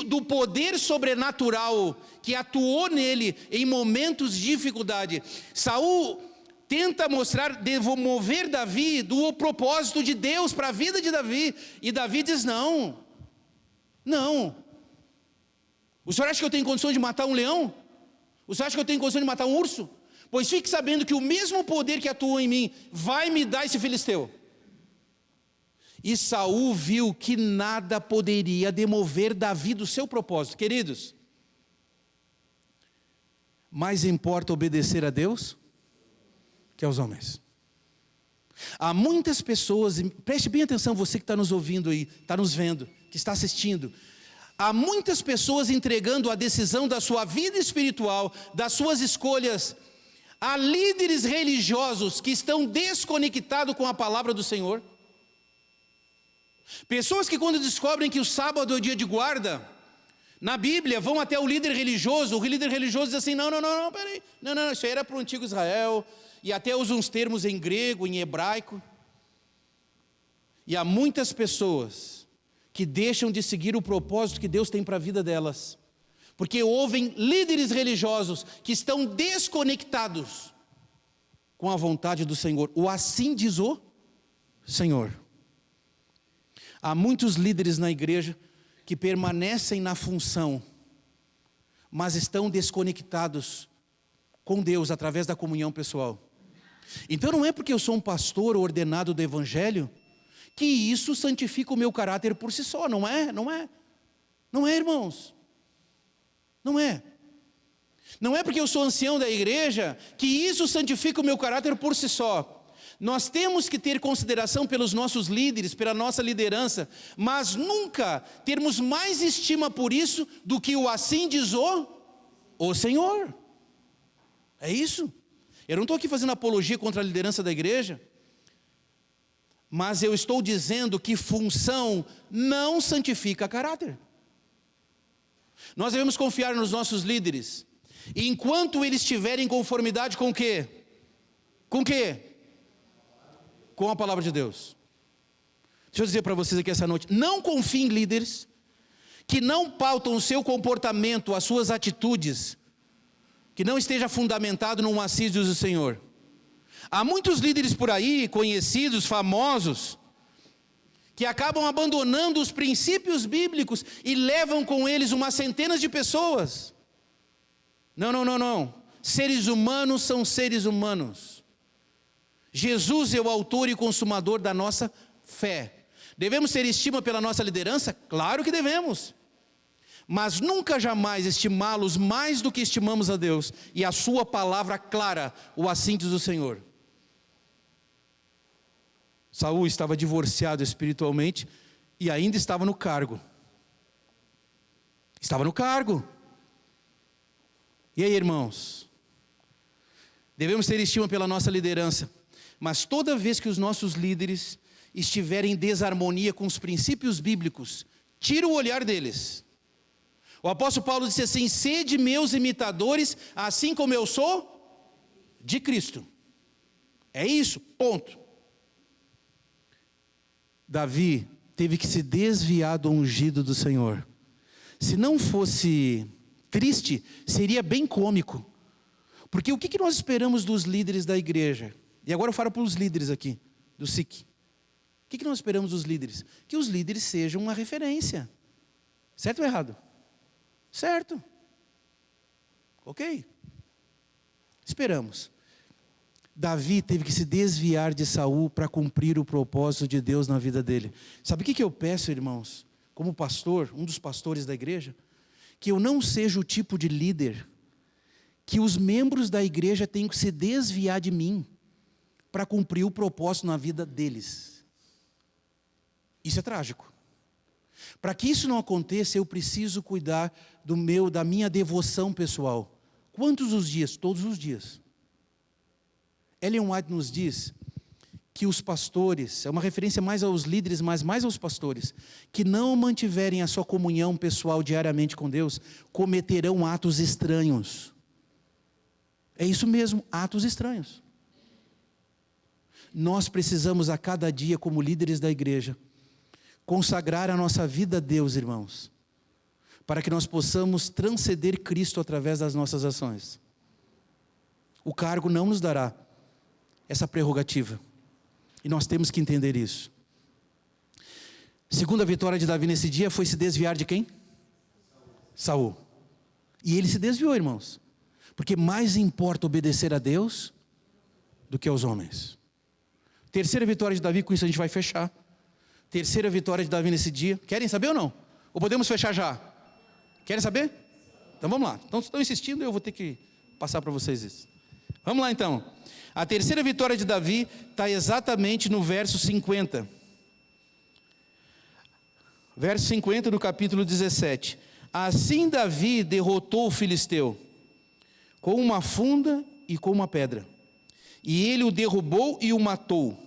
do poder sobrenatural que atuou nele em momentos de dificuldade. Saul tenta mover Davi do propósito de Deus para a vida de Davi. E Davi diz, não. O senhor acha que eu tenho condição de matar um leão? O senhor acha que eu tenho condição de matar um urso? Pois fique sabendo que o mesmo poder que atuou em mim vai me dar esse filisteu. E Saul viu que nada poderia demover Davi do seu propósito. Queridos, mais importa obedecer a Deus que aos homens. Há muitas pessoas, preste bem atenção, você que está nos ouvindo aí, está nos vendo, que está assistindo. Há muitas pessoas entregando a decisão da sua vida espiritual, das suas escolhas, a líderes religiosos que estão desconectados com a palavra do Senhor. Pessoas que quando descobrem que o sábado é o dia de guarda, na Bíblia vão até o líder religioso diz assim, não, peraí, não, isso aí era para o antigo Israel, e até usa uns termos em grego, em hebraico. E há muitas pessoas que deixam de seguir o propósito que Deus tem para a vida delas, porque ouvem líderes religiosos que estão desconectados com a vontade do Senhor. O assim diz o Senhor. Há muitos líderes na igreja que permanecem na função, mas estão desconectados com Deus através da comunhão pessoal. Então não é porque eu sou um pastor ordenado do Evangelho que isso santifica o meu caráter por si só, não é, irmãos. Não é. Não é porque eu sou ancião da igreja que isso santifica o meu caráter por si só. Nós temos que ter consideração pelos nossos líderes, pela nossa liderança, mas nunca termos mais estima por isso do que o assim diz o Senhor. É isso. Eu não estou aqui fazendo apologia contra a liderança da igreja, mas eu estou dizendo que função não santifica caráter. Nós devemos confiar nos nossos líderes, enquanto eles estiverem em conformidade com o quê? Com o quê? Com a palavra de Deus. Deixa eu dizer para vocês aqui essa noite, não confie em líderes que não pautam o seu comportamento, as suas atitudes, que não esteja fundamentado no assim diz o Senhor. Há muitos líderes por aí, conhecidos, famosos, que acabam abandonando os princípios bíblicos e levam com eles umas centenas de pessoas. Não. Seres humanos são seres humanos. Jesus é o autor e consumador da nossa fé. Devemos ter estima pela nossa liderança? Claro que devemos. Mas nunca jamais estimá-los mais do que estimamos a Deus e a sua palavra clara, o assim diz o Senhor. Saul estava divorciado espiritualmente e ainda estava no cargo. Estava no cargo. E aí, irmãos? Devemos ter estima pela nossa liderança, mas toda vez que os nossos líderes estiverem em desarmonia com os princípios bíblicos, tira o olhar deles. O apóstolo Paulo disse assim, sede meus imitadores, assim como eu sou de Cristo. É isso, ponto. Davi teve que se desviar do ungido do Senhor. Se não fosse triste, seria bem cômico. Porque o que nós esperamos dos líderes da igreja? E agora eu falo para os líderes aqui, do SIC. O que nós esperamos dos líderes? Que os líderes sejam uma referência. Certo ou errado? Certo. Ok. Esperamos. Davi teve que se desviar de Saul para cumprir o propósito de Deus na vida dele. Sabe o que eu peço, irmãos? Como pastor, um dos pastores da igreja, que eu não seja o tipo de líder que os membros da igreja tenham que se desviar de mim para cumprir o propósito na vida deles. Isso é trágico. Para que isso não aconteça, eu preciso cuidar da minha devoção pessoal. Quantos os dias? Todos os dias. Ellen White nos diz que os pastores, é uma referência mais aos líderes, mas mais aos pastores, que não mantiverem a sua comunhão pessoal diariamente com Deus, cometerão atos estranhos. É isso mesmo, atos estranhos. Nós precisamos a cada dia, como líderes da igreja, consagrar a nossa vida a Deus, irmãos, para que nós possamos transcender Cristo através das nossas ações. O cargo não nos dará essa prerrogativa, e nós temos que entender isso. Segunda vitória de Davi nesse dia foi se desviar de quem? Saul. E ele se desviou, irmãos, Porque mais importa obedecer a Deus do que aos homens. Terceira vitória de Davi, com isso a gente vai fechar. Terceira vitória de Davi nesse dia. Querem saber ou não? Ou podemos fechar já? Querem saber? Então vamos lá. Então estão insistindo, eu vou ter que passar para vocês isso. Vamos lá então. A terceira vitória de Davi está exatamente no verso 50. Verso 50 do capítulo 17. Assim Davi derrotou o filisteu com uma funda e com uma pedra. E ele o derrubou e o matou.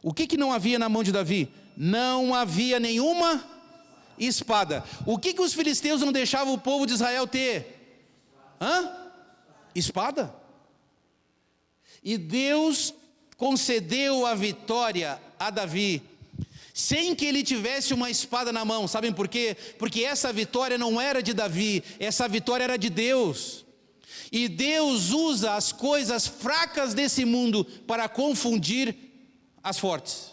O que não havia na mão de Davi? Não havia nenhuma espada. O que os filisteus não deixavam o povo de Israel ter? Espada. E Deus concedeu a vitória a Davi, sem que ele tivesse uma espada na mão. Sabem por quê? Porque essa vitória não era de Davi, essa vitória era de Deus. E Deus usa as coisas fracas desse mundo para confundir as fortes.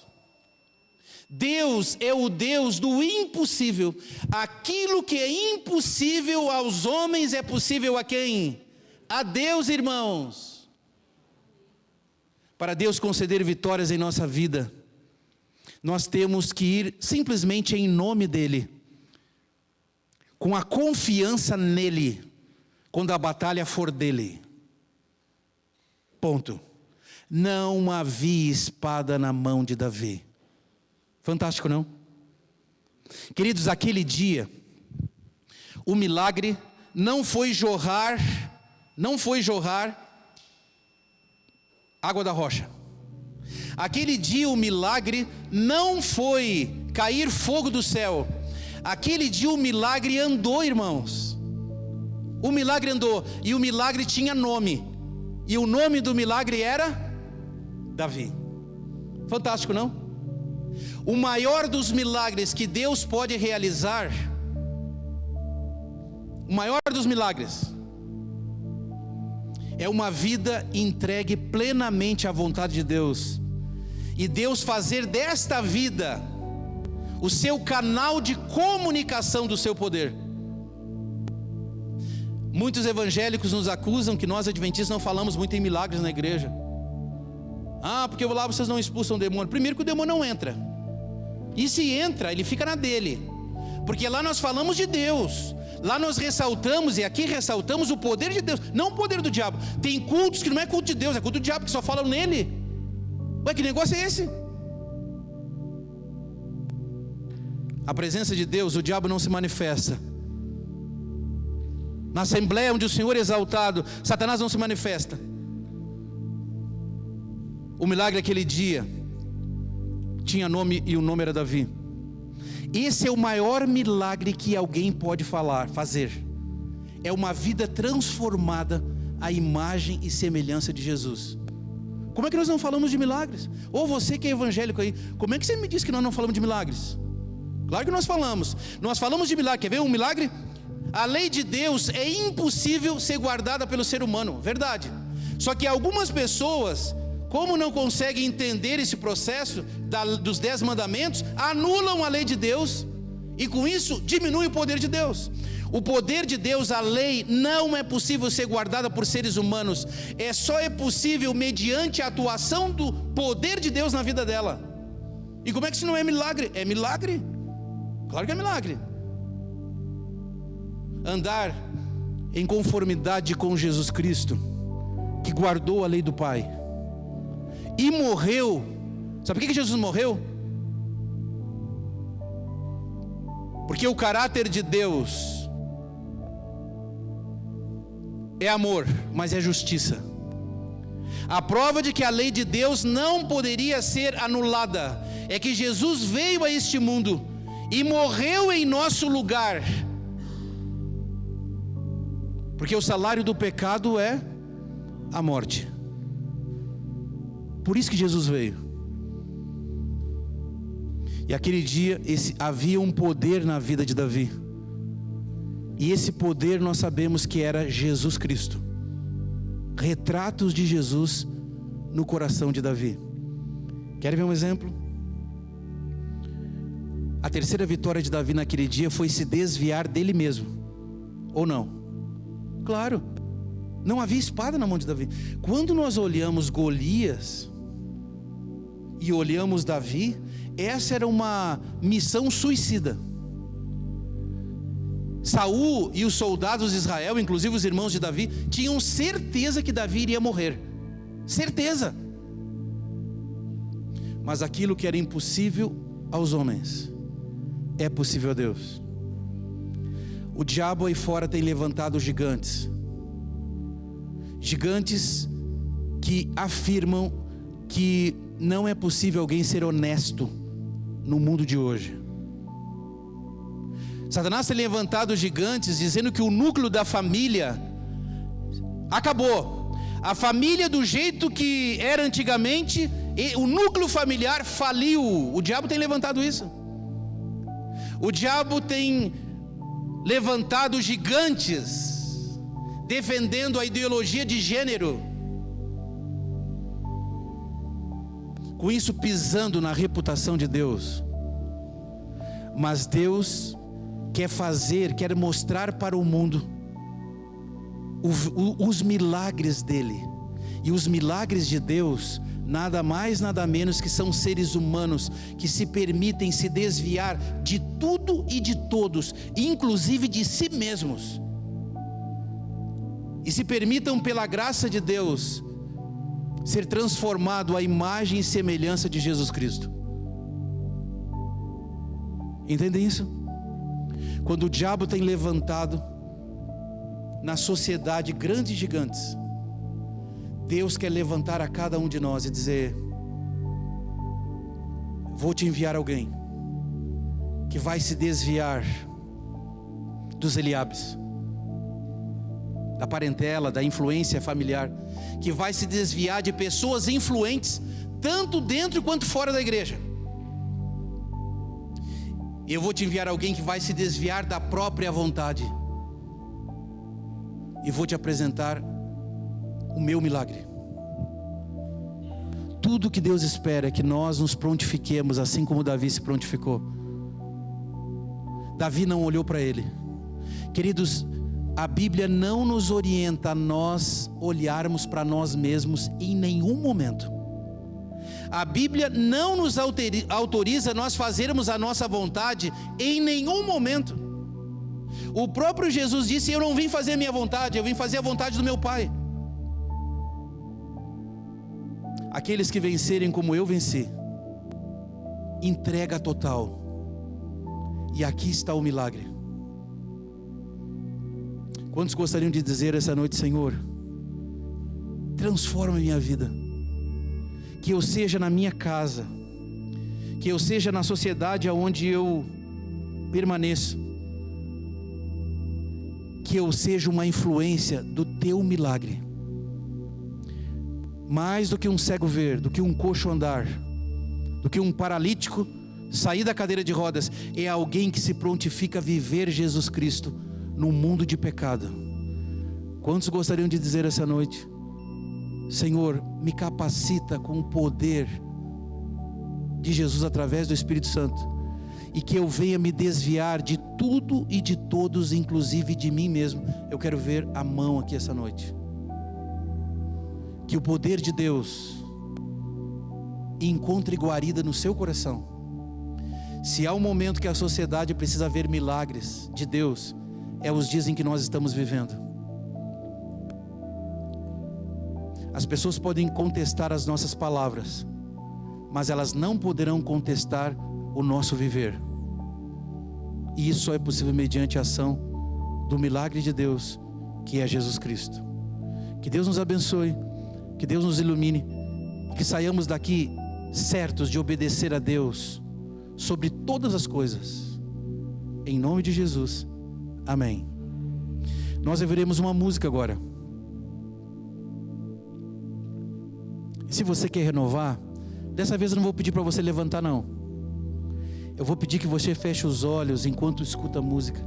Deus é o Deus do impossível. Aquilo que é impossível aos homens é possível a quem? A Deus, irmãos. Para Deus conceder vitórias em nossa vida, nós temos que ir simplesmente em nome dEle, com a confiança nele, quando a batalha for dele. Ponto. Não havia espada na mão de Davi. Fantástico, não? Queridos, aquele dia, o milagre não foi jorrar água da rocha. Aquele dia o milagre não foi cair fogo do céu. Aquele dia o milagre andou, irmãos. O milagre andou, e o milagre tinha nome. E o nome do milagre era Davi. Fantástico, não? O maior dos milagres que Deus pode realizar, o maior dos milagres, é uma vida entregue plenamente à vontade de Deus. E Deus fazer desta vida o seu canal de comunicação do seu poder. Muitos evangélicos nos acusam que nós adventistas não falamos muito em milagres na igreja. Porque lá vocês não expulsam o demônio. Primeiro que o demônio não entra. E se entra, ele fica na dele. Porque lá nós falamos de Deus. Lá nós ressaltamos, e aqui ressaltamos o poder de Deus, não o poder do diabo. Tem cultos que não é culto de Deus, é culto do diabo, que só falam nele. Ué, que negócio é esse? A presença de Deus, o diabo não se manifesta. Na assembleia onde o Senhor é exaltado, Satanás não se manifesta. O milagre aquele dia tinha nome, e o nome era Davi. Esse é o maior milagre que alguém pode fazer. É uma vida transformada à imagem e semelhança de Jesus. Como é que nós não falamos de milagres? Ou você que é evangélico aí, como é que você me diz que nós não falamos de milagres? Claro que nós falamos. Nós falamos de milagre. Quer ver um milagre? A lei de Deus é impossível ser guardada pelo ser humano. Verdade. Só que algumas pessoas, como não conseguem entender esse processo dos 10 mandamentos, anulam a lei de Deus, e com isso diminui o poder de Deus. O poder de Deus, a lei, não é possível ser guardada por seres humanos. Só é possível mediante a atuação do poder de Deus na vida dela. E como é que isso não é milagre? É milagre. Claro que é milagre. Andar em conformidade com Jesus Cristo, que guardou a lei do Pai e morreu. Sabe por que Jesus morreu? Porque o caráter de Deus é amor, mas é justiça. A prova de que a lei de Deus não poderia ser anulada é que Jesus veio a este mundo e morreu em nosso lugar. Porque o salário do pecado é a morte. Por isso que Jesus veio. E aquele dia havia um poder na vida de Davi. E esse poder nós sabemos que era Jesus Cristo. Retratos de Jesus no coração de Davi. Querem ver um exemplo? A terceira vitória de Davi naquele dia foi se desviar dele mesmo. Ou não? Claro. Não havia espada na mão de Davi. Quando nós olhamos Golias e olhamos Davi, essa era uma missão suicida. Saul e os soldados de Israel, inclusive os irmãos de Davi, tinham certeza que Davi iria morrer. Certeza. Mas aquilo que era impossível aos homens é possível a Deus. O diabo aí fora tem levantado gigantes. Gigantes que afirmam que não é possível alguém ser honesto no mundo de hoje. Satanás tem levantado gigantes dizendo que o núcleo da família acabou. A família do jeito que era antigamente, o núcleo familiar faliu. O diabo tem levantado isso. O diabo tem levantado gigantes defendendo a ideologia de gênero, com isso pisando na reputação de Deus. Mas Deus quer mostrar para o mundo os milagres dele. E os milagres de Deus, nada mais, nada menos que são seres humanos que se permitem se desviar de tudo e de todos, inclusive de si mesmos, e se permitam, pela graça de Deus, ser transformado à imagem e semelhança de Jesus Cristo. Entendem isso? Quando o diabo tem levantado na sociedade grandes gigantes, Deus quer levantar a cada um de nós e dizer: vou te enviar alguém que vai se desviar dos Eliabes, da parentela, da influência familiar, que vai se desviar de pessoas influentes, tanto dentro quanto fora da igreja. Eu vou te enviar alguém que vai se desviar da própria vontade, e vou te apresentar o meu milagre. Tudo que Deus espera é que nós nos prontifiquemos, assim como Davi se prontificou. Davi não olhou para ele. Queridos, a Bíblia não nos orienta a nós olharmos para nós mesmos em nenhum momento. A Bíblia não nos autoriza a nós fazermos a nossa vontade em nenhum momento. O próprio Jesus disse: eu não vim fazer a minha vontade, eu vim fazer a vontade do meu Pai. Aqueles que vencerem como eu venci, entrega total. E aqui está o milagre. Quantos gostariam de dizer essa noite: Senhor, transforma a minha vida, que eu seja na minha casa, que eu seja na sociedade onde eu permaneço, que eu seja uma influência do teu milagre. Mais do que um cego ver, do que um coxo andar, do que um paralítico sair da cadeira de rodas, é alguém que se prontifica a viver Jesus Cristo num mundo de pecado. Quantos gostariam de dizer essa noite: Senhor, me capacita com o poder de Jesus através do Espírito Santo, e que eu venha me desviar de tudo e de todos, inclusive de mim mesmo. Eu quero ver a mão aqui essa noite. Que o poder de Deus encontre guarida no seu coração. Se há um momento que a sociedade precisa ver milagres de Deus, é os dias em que nós estamos vivendo. As pessoas podem contestar as nossas palavras, mas elas não poderão contestar o nosso viver. E isso só é possível mediante a ação do milagre de Deus, que é Jesus Cristo. Que Deus nos abençoe, que Deus nos ilumine, que saiamos daqui certos de obedecer a Deus sobre todas as coisas, em nome de Jesus, amém. Nós ouviremos uma música agora. E se você quer renovar, dessa vez eu não vou pedir para você levantar não. Eu vou pedir que você feche os olhos enquanto escuta a música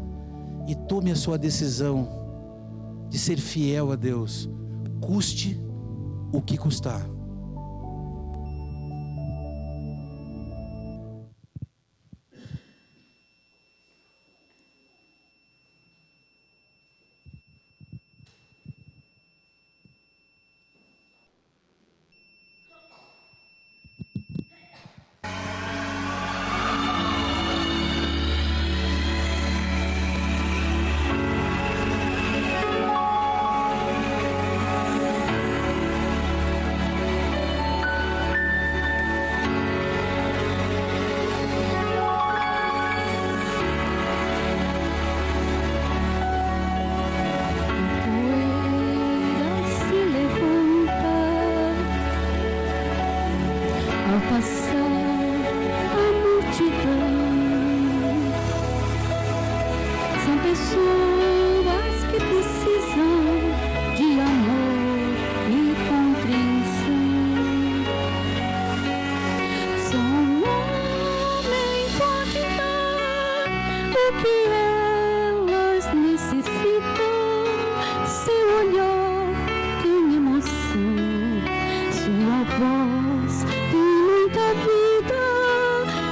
e tome a sua decisão de ser fiel a Deus, custe o que custar. ao passar a multidão. São pessoas que precisam de amor e compreensão. Só um homem pode dar o que elas necessitam. Seu olhar tem emoção, sua voz tem muita vida.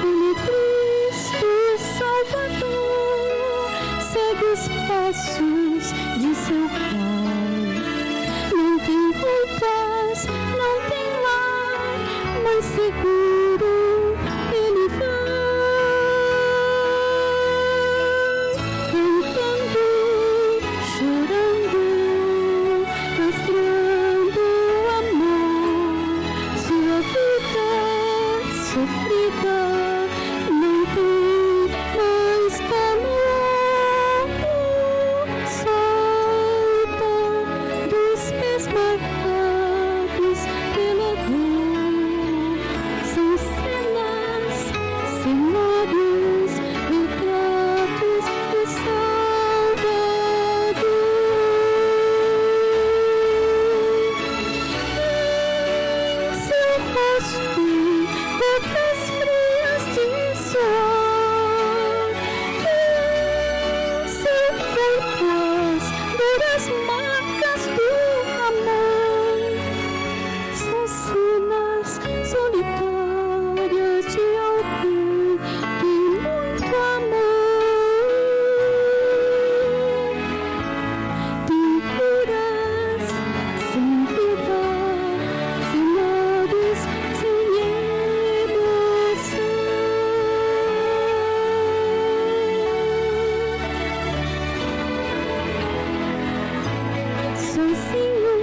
Ele é Cristo Salvador, segue os passos de seu Pai. Não tem roupas, não tem lar, mas seguro ele vai, cantando, chorando, mostrando amor. Sua vida sofrida não tem mais calor. Solta dos pés marcados pela dor. São cenas, cenários, retratos do Salvador. Em seu rosto, gotas frias de suor. Em seu corpo, as duras marcas do amor. São cenas solitárias de alguém que muito amor. Pinturas sem vida, cenários sem emoção. Sozinho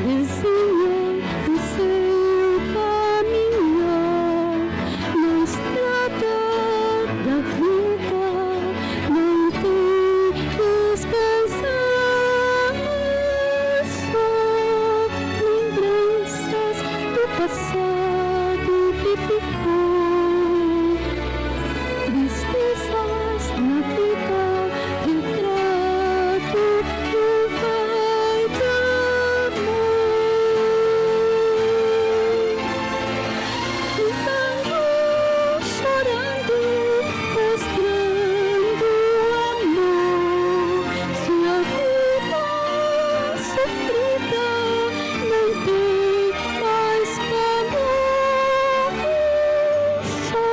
desenhou o seu caminhar na estrada da vida. Não tem descansar, só lembranças do passado que ficou. Tristezas na vida, retrato do Pai de amor. Cantando, chorando, mostrando amor. Sua vida sofrida não tem mais calor. Só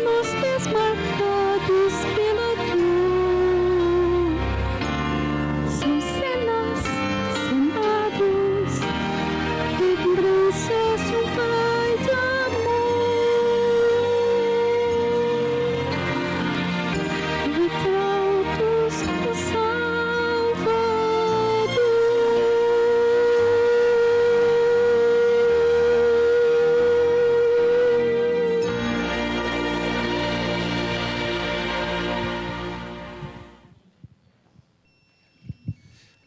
nos pés marcados pela dor. São cenas, cenários, lembranças de um Pai de amor. Retratos do Salvador.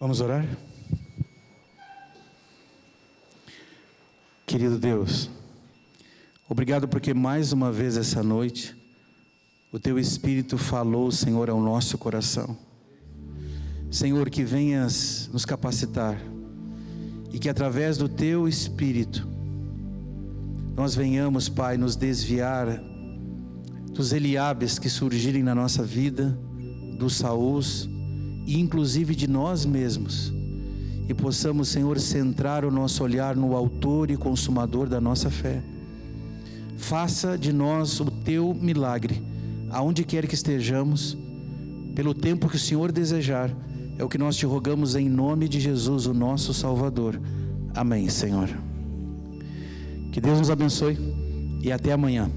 Vamos orar? Querido Deus, obrigado porque mais uma vez essa noite o Teu Espírito falou, Senhor, ao nosso coração. Senhor, que venhas nos capacitar e que através do Teu Espírito nós venhamos, Pai, nos desviar dos Eliabes que surgirem na nossa vida, dos Saúls e inclusive de nós mesmos, e possamos, Senhor, centrar o nosso olhar no Autor e Consumador da nossa fé. Faça de nós o Teu milagre, aonde quer que estejamos, pelo tempo que o Senhor desejar. É o que nós te rogamos em nome de Jesus, o nosso Salvador. Amém, Senhor. Que Deus nos abençoe e até amanhã.